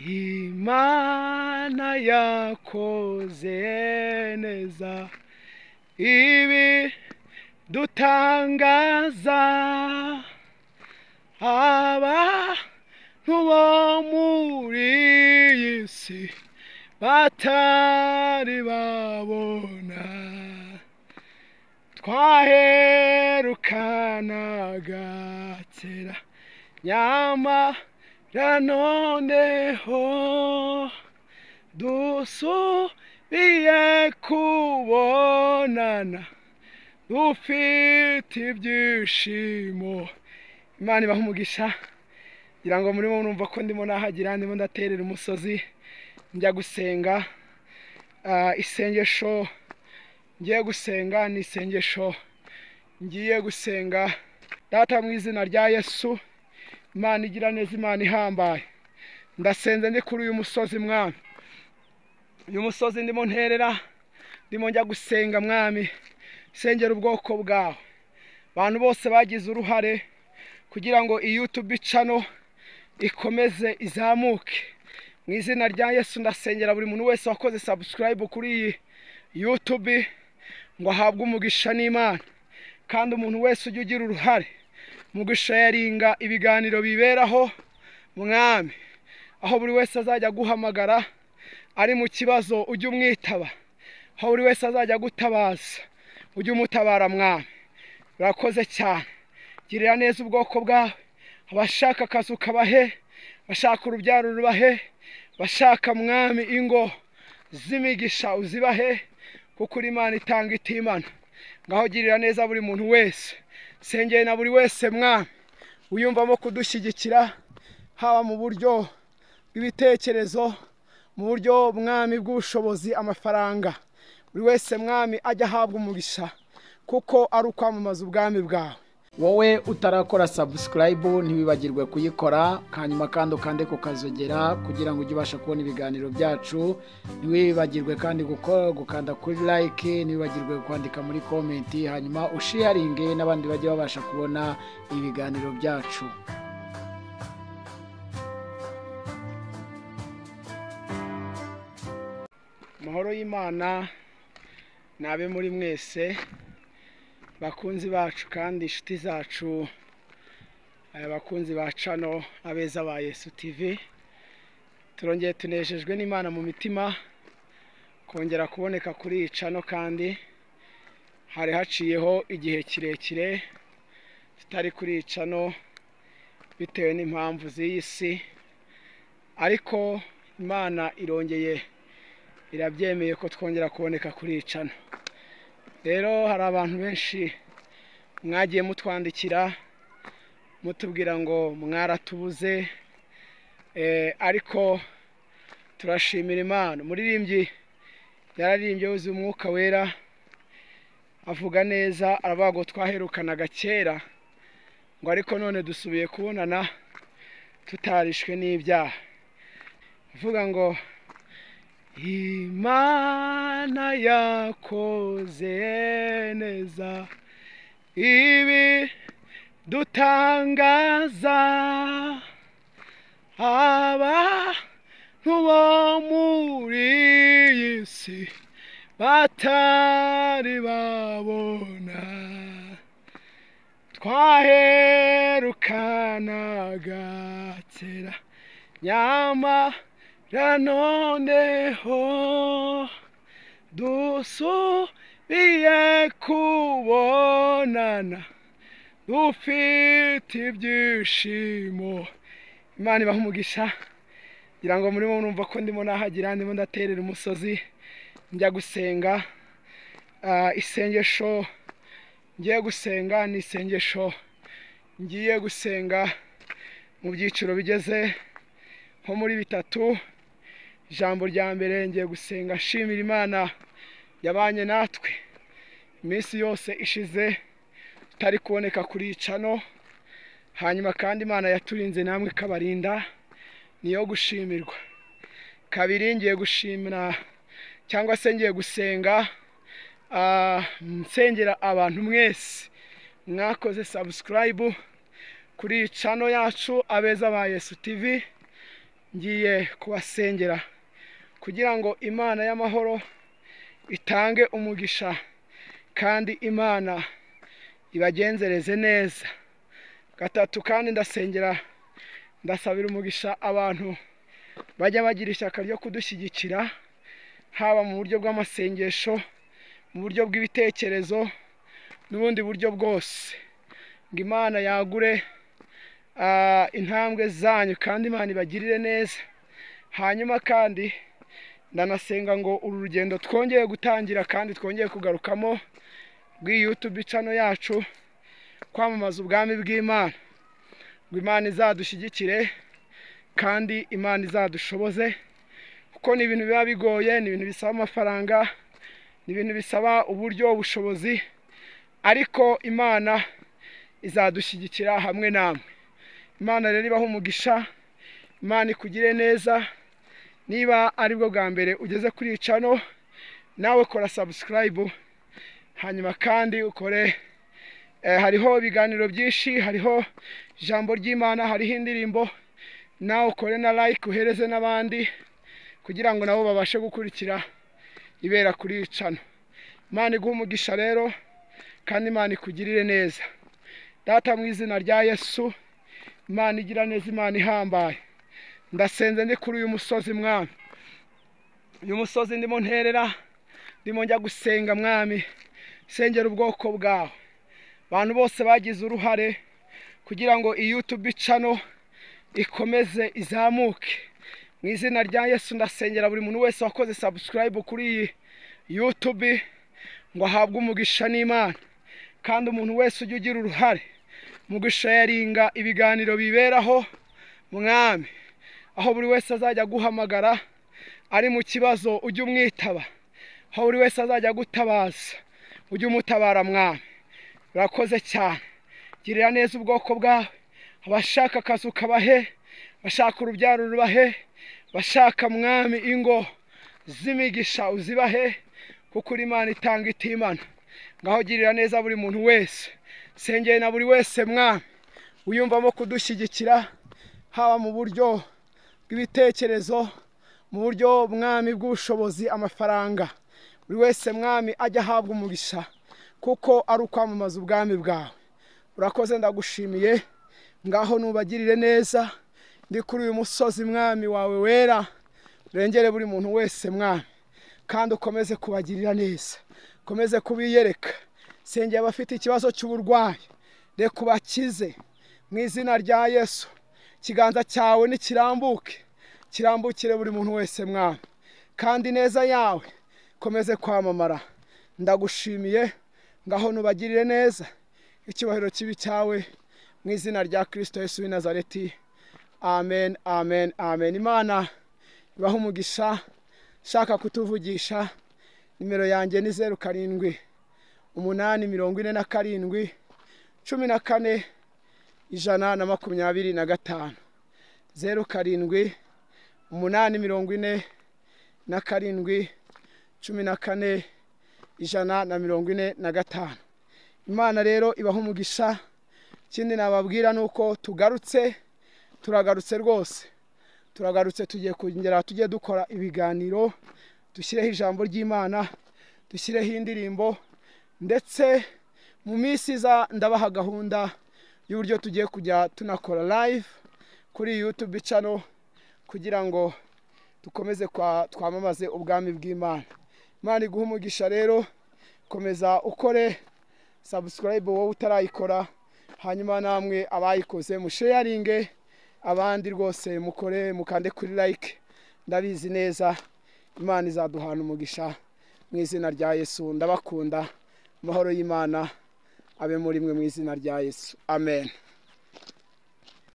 Imana yakoze neza ibi dutangaza abantu bo muri iyi si batari babona. Twaherukanaga kera nyamara noneho dusubiye kubonana dufite ibyishimo. Imana ibaha umugisha. Ngira ngo murimo murumva ko ndimo nahagira, ndimo ndaterera umusozi njya gusenga. Isengesho ngiye gusenga ni isengesho ngiye gusenga. Data, mu izina rya Yesu, Imana igira neza, Imana ihambaye, ndasenze ndi kuri uyu musozi Mwami. Uyu musozi ndimo nterera, ndimo njya gusenga Mwami, sengera ubwoko bwawe. Abantu bose bagize uruhare kugira ngo iyi YouTube channel ikomeze izamuke. Mu izina rya Yesu ndasengera buri muntu wese wakoze subscribe kuri iyi YouTube ngo ahabwe umugisha n'Imana. Kandi umuntu wese ujye ugira uruhare mu gusharinga ibiganiro biberaho Mwami, aho buri wese azajya guhamagara ari mu kibazo ujye umwitaba, aho buri wese azajya gutabaza ujye umutabara Mwami. Urakoze cyane, girira neza ubwoko bwawe. Abashaka akazi ukabahe, bashaka urubyaro rubahe, bashaka Mwami ingo z'imigisha uzibahe, kuko uri Imana itanga itimana. Ngaho girira neza buri muntu wese, sengeye na buri wese Mwami uyumvamo kudushyigikira, haba mu buryo bw'ibitekerezo, mu buryo Mwami bw'ubushobozi, amafaranga. Buri wese Mwami ajya ahabwa umugisha, kuko ari ukwamamaza ubwami bwawe. Wowe utarakora subscribe ntiwibagirwe kuyikora, hanyuma kandi ukande kukazogera kugira ngo ujye ubasha kubona ibiganiro byacu. Ntiwibagirwe kandi gukanda kuri like, ntiwibagirwe kwandika muri comment, hanyuma usharinge n'abandi bajye babasha kubona ibiganiro byacu. Amahoro y'Imana nabe muri mwese bakunzi bacu kandi inshuti zacu, abakunzi ba channel abeza ba Yesu TV. Turongeye tunejejwe n'Imana mu mitima kongera kuboneka kuri iyi channel, kandi hari haciyeho igihe kirekire tutari kuri iyi channel bitewe n'impamvu z'iyi si, ariko Imana irongeye irabyemeye ko twongera kuboneka kuri iyi channel. Rero hari abantu benshi mwagiye mutwandikira mutubwira ngo mwaratubuze, ariko turashimira Imana. Umuririmbyi yararirimbye wuzuye umwuka wera, avuga neza, aravuga ngo twaherukanaga kera, ngo ariko none dusubiye kubonana tutarishwe n'ibyaha. Avuga ngo Imana yakoze neza ibi dutangaza abantu bo muri iyi si batari babona. Twaherukanaga kera nyamara noneho dusubiye kubonana dufite ibyishimo. Imana ibaha umugisha. Ngira ngo murimo murumva ko ndimo nahagira, ndimo ndaterera umusozi njya gusenga. Isengesho ngiye gusenga ni isengesho ngiye gusenga mu byiciro bigeze nko muri bitatu. Ijambo rya mbere ngiye gusenga nshimira Imana yabanye natwe iminsi yose ishize tutari kuboneka kuri iyi channel, hanyuma kandi Imana yaturinze namwe ikabarinda, niyo gushimirwa. Kabiri ngiye gushimira cyangwa se ngiye gusenga nsengera abantu mwese mwakoze subscribe kuri channel yacu abeza ba Yesu TV. ngiye kubasengera kugira ngo Imana y'amahoro itange umugisha kandi Imana ibagenzereze neza. Gatatu kandi ndasabira umugisha abantu bajya bagira ishyaka ryo kudushyigikira, haba mu buryo bw'amasengesho, mu buryo bw'ibitekerezo n'ubundi buryo bwose, ngo Imana yagure intambwe zanyu kandi Imana ibagirire neza. Hanyuma kandi ndanasenga ngo uru rugendo twongeye gutangira kandi twongeye kugarukamo rw'iyi YouTube channel yacu, kwamamaza ubwami bw'Imana, ngo Imana izadushyigikire kandi Imana izadushoboze, kuko ni ibintu biba bigoye, ni ibintu bisaba amafaranga, ni ibintu bisaba uburyo, ubushobozi, ariko Imana izadushyigikira hamwe namwe. Imana rero ibaho umugisha, Imana ikugire neza. Niba ari bwo bwa mbere ugeze kuri iyi channel, nawe kora subscribe, hanyuma kandi ukore hariho ibiganiro byinshi, hariho ijambo ry'Imana, hariho indirimbo, nawe ukore na like uhereze n'abandi kugira ngo nabo babashe gukurikira ibera kuri iyi channel. Imana iguhe umugisha rero kandi Imana ikugirire neza. Data mu izina rya Yesu, Imana igira neza, Imana ihambaye, ndasenze ndi kuri uyu musozi Mwami. Uyu musozi ndimo nterera, ndimo njya gusenga Mwami, sengera ubwoko bwawe, abantu bose bagize uruhare kugira ngo iyi YouTube channel ikomeze izamuke. Mu izina rya Yesu ndasengera buri muntu wese wakoze subscribe kuri iyi YouTube ngo ahabwe umugisha n'Imana, kandi umuntu wese ujya ugira uruhare mu gusharinga ibiganiro biberaho Mwami, aho buri wese azajya guhamagara ari mu kibazo ujye umwitaba, aho buri wese azajya gutabaza ujye umutabara Mwami. Urakoze cyane, girira neza ubwoko bwawe, abashaka akazi ukabahe, bashaka urubyaro rubahe, bashaka Mwami ingo z'imigisha uzibahe, kuko uri Imana itanga itimana. Ngaho girira neza buri muntu wese, sengeye na buri wese Mwami uyumvamo kudushyigikira, haba mu buryo bw'ibitekerezo, mu buryo Mwami bw'ubushobozi, amafaranga, buri wese Mwami ajya ahabwa umugisha, kuko ari ukwamamaza ubwami bwawe. Urakoze, ndagushimiye. Ngaho nubagirire neza, ndi kuri uyu musozi Mwami wawe wera, urengere buri muntu wese Mwami, kandi ukomeze kubagirira neza, ukomeze kubiyereka. Sengeye abafite ikibazo cy'uburwayi, reka ubakize mu izina rya Yesu. Ikiganza cyawe nikirambuke, kirambukire buri muntu wese Mwami, kandi neza yawe komeze kwamamara. Ndagushimiye, ngaho nubagirire neza, icyubahiro kibi cyawe mu izina rya Kristo Yesu w'i Nazareti. Amen, amen, amen. Imana ibaho umugisha. Shaka kutuvugisha, nimero yanjye ni 07 847 14 125. 07 847 14 125. Imana rero ibaho umugisha. Ikindi nababwira nuko turagarutse rwose, turagarutse, tugiye kongera tujye dukora ibiganiro, dushyireho ijambo ry'Imana, dushyireho indirimbo, ndetse mu minsi iza ndabaha gahunda y'uburyo tugiye kujya tunakora live kuri YouTube channel kugira ngo dukomeze twamamaze ubwami bw'Imana. Imana iguhe umugisha rero, komeza ukore subscribe wowe utarayikora, hanyuma namwe abayikoze musharinge abandi rwose, mukore mukande kuri like. Ndabizi neza Imana izaduhana umugisha mu izina rya Yesu. Ndabakunda. Amahoro y'Imana abe muri mwe mu izina rya Yesu. Amen.